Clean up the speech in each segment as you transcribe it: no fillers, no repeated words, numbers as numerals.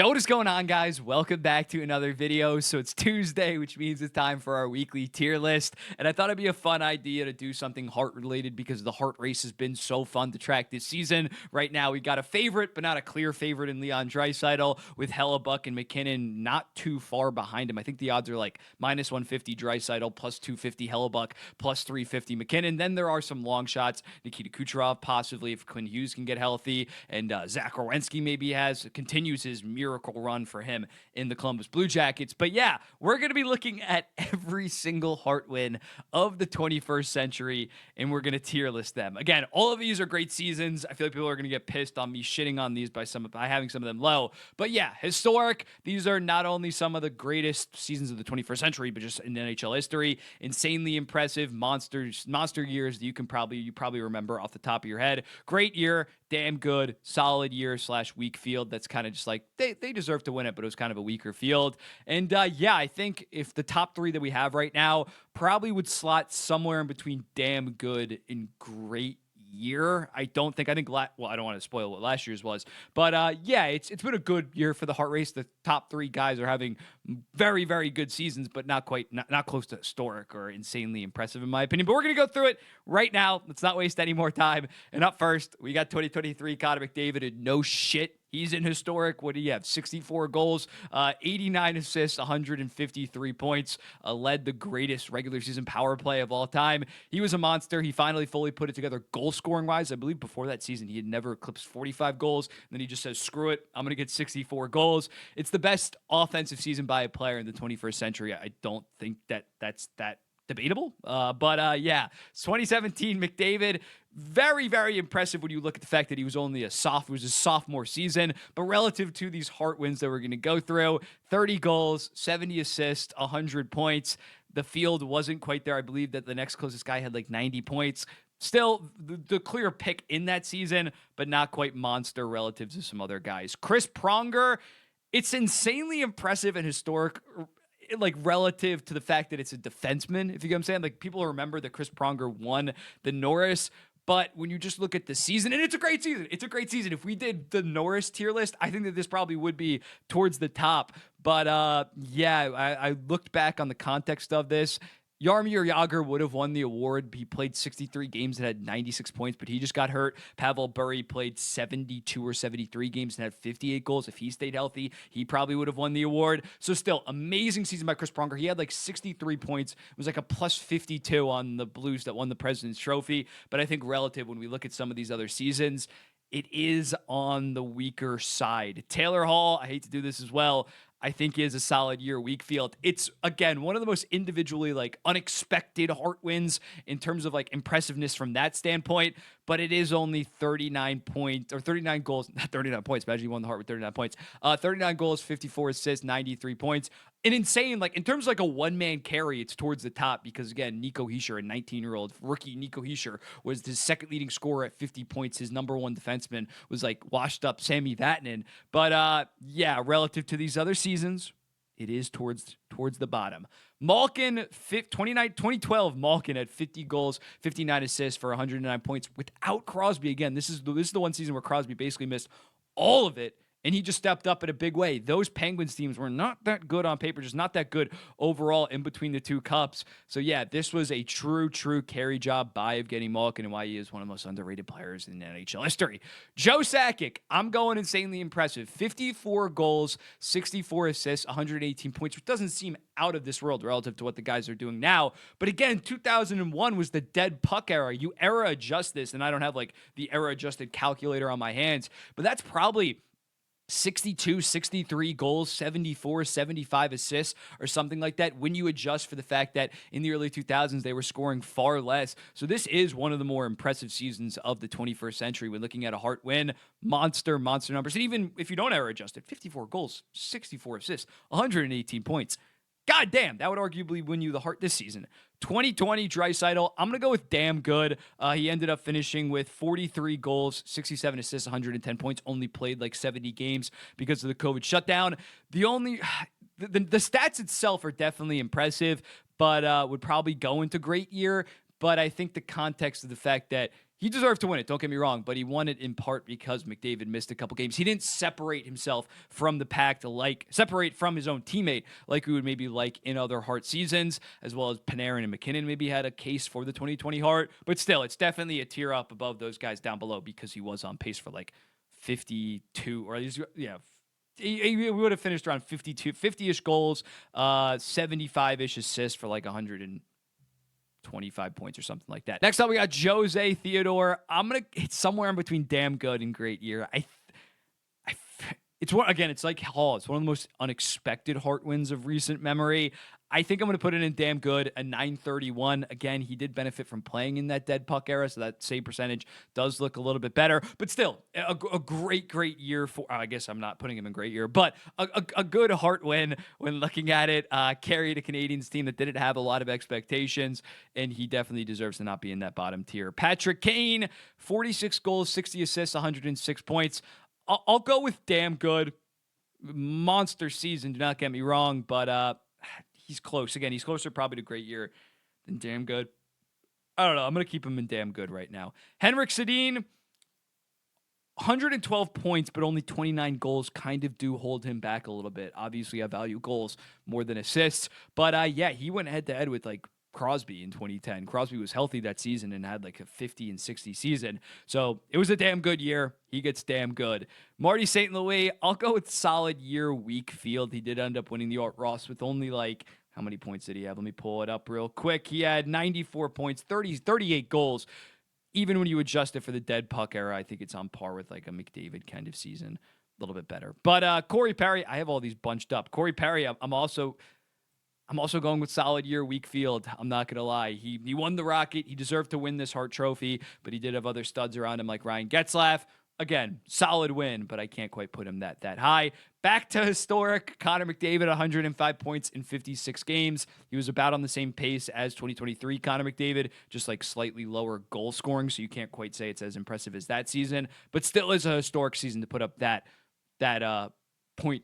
Yo, what is going on, guys? Welcome back to another video. So it's Tuesday, which means it's time for our weekly tier list. And I thought it'd be a fun idea to do something Hart related because the Hart race has been so fun to track this season. Right now, we got a favorite, but not a clear favorite in Leon Draisaitl, with Hellebuck and McKinnon not too far behind him. I think the odds are like minus 150 Draisaitl, plus 250 Hellebuck, plus 350 McKinnon. Then there are some long shots. Nikita Kucherov, possibly, if Quinn Hughes can get healthy. And Zach Werenski maybe continues his miracle run for him in the Columbus Blue Jackets. But yeah, we're going to be looking at every single Hart win of the 21st century, and we're going to tier list them. Again, all of these are great seasons. I feel like people are going to get pissed on me shitting on these by having some of them low. But yeah, historic. These are not only some of the greatest seasons of the 21st century, but just in NHL history. Insanely impressive monster years that you probably remember off the top of your head. Great year, damn good, solid year / weak field. That's kind of just like they deserve to win it, but it was kind of a weaker field. And yeah, I think if the top three that we have right now probably would slot somewhere in between damn good and great year. I think I don't want to spoil what last year's was, but yeah, it's been a good year for the Hart race. The top three guys are having very, very good seasons, but not close to historic or insanely impressive in my opinion. But we're going to go through it right now. Let's not waste any more time. And up first, we got 2023 Connor McDavid, and no shit, he's in historic. What do you have? 64 goals, 89 assists, 153 points, led the greatest regular season power play of all time. He was a monster. He finally fully put it together goal scoring wise. I believe before that season, he had never eclipsed 45 goals. And then he just says, screw it, I'm going to get 64 goals. It's the best offensive season by a player in the 21st century. I don't think that's debatable. But yeah, 2017 McDavid, very, very impressive when you look at the fact that he was only it was his sophomore season. But relative to these Hart wins that we're going to go through, 30 goals, 70 assists, 100 points. The field wasn't quite there. I believe that the next closest guy had like 90 points. Still the clear pick in that season, but not quite monster relative to some other guys. Chris Pronger, it's insanely impressive and historic, like relative to the fact that it's a defenseman, if you get what I'm saying. Like, people remember that Chris Pronger won the Norris, but when you just look at the season, and it's a great season. It's a great season. If we did the Norris tier list, I think that this probably would be towards the top. But yeah, I looked back on the context of this. Jaromir Jagr would have won the award. He played 63 games and had 96 points, but he just got hurt. Pavel Bure played 72 or 73 games and had 58 goals. If he stayed healthy, he probably would have won the award. So still, amazing season by Chris Pronger. He had like 63 points. It was like a plus 52 on the Blues that won the President's Trophy. But I think relative, when we look at some of these other seasons, it is on the weaker side. Taylor Hall, I hate to do this as well, I think is a solid year. Weak field. It's, again, one of the most individually like unexpected Hart wins in terms of like impressiveness from that standpoint, but it is only 39 goals, not 39 points. Imagine you won the Hart with 39 points. 39 goals, 54 assists, 93 points. An insane, like in terms of like a one-man carry, it's towards the top because, again, Nico Hischier, a 19-year-old rookie Nico Hischier, was his second leading scorer at 50 points. His number one defenseman was like washed up Sami Vatanen. But yeah, relative to these other seasons, it is towards the bottom. Malkin, 2012, Malkin had 50 goals, 59 assists for 109 points without Crosby. Again, this is the one season where Crosby basically missed all of it, and he just stepped up in a big way. Those Penguins teams were not that good on paper, just not that good overall in between the two cups. So yeah, this was a true carry job by Evgeny Malkin, and why he is one of the most underrated players in NHL history. Joe Sakic, I'm going insanely impressive. 54 goals, 64 assists, 118 points, which doesn't seem out of this world relative to what the guys are doing now. But again, 2001 was the dead puck era. You era adjust this, and I don't have like the era adjusted calculator on my hands, but that's probably 62, 63 goals, 74, 75 assists, or something like that, when you adjust for the fact that in the early 2000s, they were scoring far less. So this is one of the more impressive seasons of the 21st century when looking at a Hart win. Monster numbers. And even if you don't error adjust it, 54 goals, 64 assists, 118 points. God damn, that would arguably win you the Hart this season. 2020 Draisaitl, I'm going to go with damn good. He ended up finishing with 43 goals, 67 assists, 110 points, only played like 70 games because of the COVID shutdown. The stats itself are definitely impressive, but would probably go into great year. But I think the context of the fact that He deserved to win it, don't get me wrong, but he won it in part because McDavid missed a couple games. He didn't separate himself from the pack to separate from his own teammate like we would maybe like in other Hart seasons, as well as Panarin and McKinnon maybe had a case for the 2020 Hart. But still, it's definitely a tier up above those guys down below because he was on pace for like 52, or at least, yeah, we would have finished around 52, 50-ish goals, 75-ish assists for like 125 points or something like that. Next up, we got Jose Theodore. It's somewhere in between damn good and great year. It's like Hall. It's one of the most unexpected Hart wins of recent memory. I think I'm going to put it in damn good, a 931. Again, he did benefit from playing in that dead puck era, so that save percentage does look a little bit better. But still, a great year for, I guess I'm not putting him in great year, but a good Hart win when looking at it. Carried a Canadiens team that didn't have a lot of expectations, and he definitely deserves to not be in that bottom tier. Patrick Kane, 46 goals, 60 assists, 106 points. I'll go with damn good. Monster season, do not get me wrong, but he's close. Again, he's closer probably to great year than damn good. I don't know. I'm going to keep him in damn good right now. Henrik Sedin, 112 points, but only 29 goals kind of do hold him back a little bit. Obviously, I value goals more than assists, but yeah, he went head-to-head with like Crosby in 2010. Crosby was healthy that season and had like a 50 and 60 season. So it was a damn good year. He gets damn good. Marty St. Louis, I'll go with solid year, weak field. He did end up winning the Art Ross with only like, how many points did he have? Let me pull it up real quick. He had 94 points, 38 goals. Even when you adjust it for the dead puck era, I think it's on par with like a McDavid kind of season. A little bit better. But Corey Perry, I have all these bunched up. Corey Perry, I'm also going with solid year, weak field. I'm not going to lie. He won the Rocket. He deserved to win this Hart Trophy, but he did have other studs around him like Ryan Getzlaf. Again, solid win, but I can't quite put him that high. Back to historic, Connor McDavid, 105 points in 56 games. He was about on the same pace as 2023 Connor McDavid, just like slightly lower goal scoring, so you can't quite say it's as impressive as that season, but still is a historic season to put up that point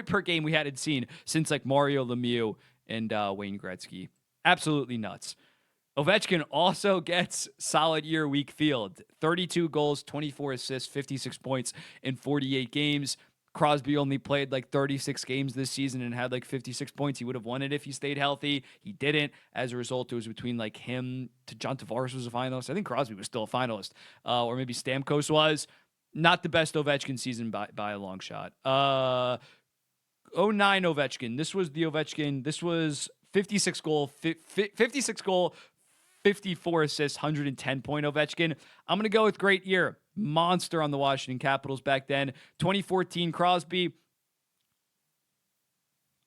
per game we hadn't seen since like Mario Lemieux and Wayne Gretzky. Absolutely nuts. Ovechkin also gets solid year, weak field. 32 goals, 24 assists, 56 points in 48 games. Crosby only played like 36 games this season and had like 56 points. He would have won it if he stayed healthy. He didn't. As a result, it was between like him to John Tavares was a finalist. I think Crosby was still a finalist. Or maybe Stamkos was. Not the best Ovechkin season by a long shot. 09 Ovechkin. This was the Ovechkin. This was 56 goal, 54 assists, 110 point Ovechkin. I'm going to go with great year. Monster on the Washington Capitals back then. 2014 Crosby.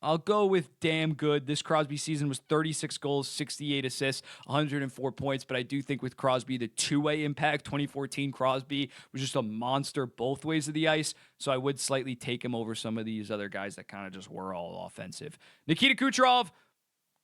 I'll go with damn good. This Crosby season was 36 goals, 68 assists, 104 points. But I do think with Crosby, the two-way impact, 2014 Crosby was just a monster both ways of the ice. So I would slightly take him over some of these other guys that kind of just were all offensive. Nikita Kucherov,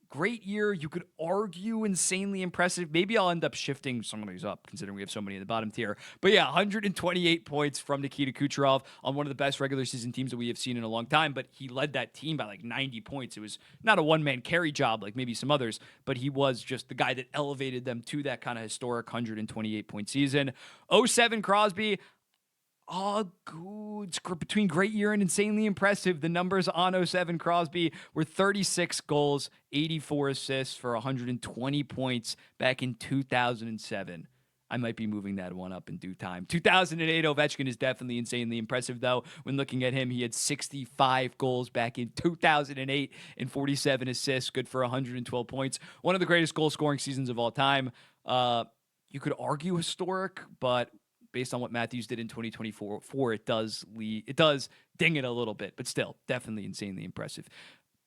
great year. You could argue insanely impressive. Maybe I'll end up shifting some of these up considering we have so many in the bottom tier. But yeah, 128 points from Nikita Kucherov on one of the best regular season teams that we have seen in a long time. But he led that team by like 90 points. It was not a one-man carry job like maybe some others, but he was just the guy that elevated them to that kind of historic 128-point season. 07 Crosby. Oh, good. Between great year and insanely impressive, the numbers on 07 Crosby were 36 goals, 84 assists for 120 points back in 2007. I might be moving that one up in due time. 2008 Ovechkin is definitely insanely impressive, though. When looking at him, he had 65 goals back in 2008 and 47 assists, good for 112 points. One of the greatest goal-scoring seasons of all time. You could argue historic, but based on what Matthews did in 2024, it does ding it a little bit, but still, definitely insanely impressive.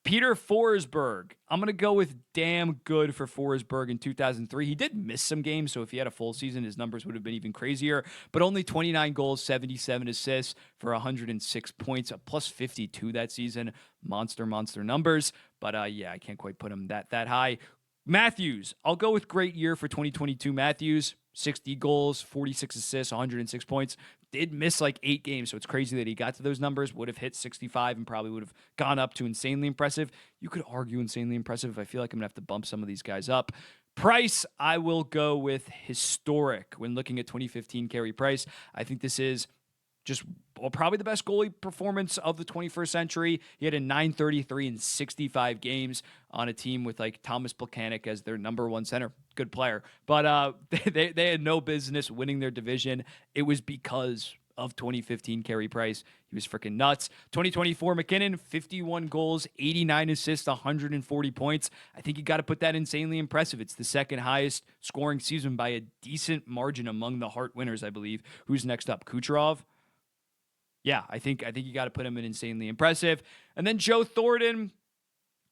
Peter Forsberg. I'm going to go with damn good for Forsberg in 2003. He did miss some games, so if he had a full season, his numbers would have been even crazier, but only 29 goals, 77 assists for 106 points, a plus 52 that season. Monster numbers, but yeah, I can't quite put him that high. Matthews. I'll go with great year for 2022 Matthews. 60 goals, 46 assists, 106 points. Did miss like 8 games, so it's crazy that he got to those numbers. Would have hit 65 and probably would have gone up to insanely impressive. You could argue insanely impressive. I feel like I'm going to have to bump some of these guys up. Price, I will go with historic when looking at 2015 Carey Price. I think this is just probably the best goalie performance of the 21st century. He had a 933 in 65 games on a team with like Thomas Plekanec as their number one center. Good player. But they had no business winning their division. It was because of 2015 Carey Price. He was freaking nuts. 2024 McKinnon, 51 goals, 89 assists, 140 points. I think you got to put that insanely impressive. It's the second highest scoring season by a decent margin among the Hart winners, I believe. Who's next up? Kucherov? Yeah, I think you got to put him in insanely impressive. And then Joe Thornton,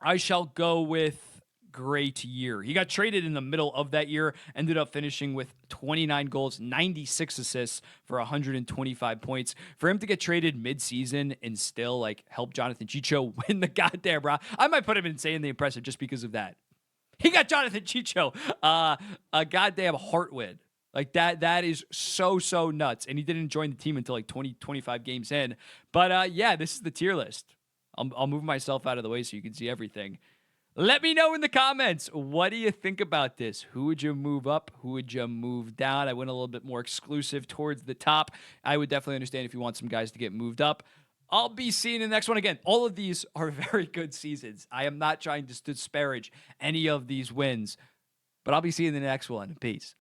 I shall go with great year. He got traded in the middle of that year, ended up finishing with 29 goals, 96 assists for 125 points. For him to get traded mid-season and still like help Jonathan Chicho win the goddamn round, I might put him in insanely impressive just because of that. He got Jonathan Chicho a goddamn Hart win. Like that is so nuts. And he didn't join the team until like 25 games in. But yeah, this is the tier list. I'll move myself out of the way so you can see everything. Let me know in the comments, what do you think about this? Who would you move up? Who would you move down? I went a little bit more exclusive towards the top. I would definitely understand if you want some guys to get moved up. I'll be seeing the next one again. All of these are very good seasons. I am not trying to disparage any of these wins, but I'll be seeing the next one. Peace.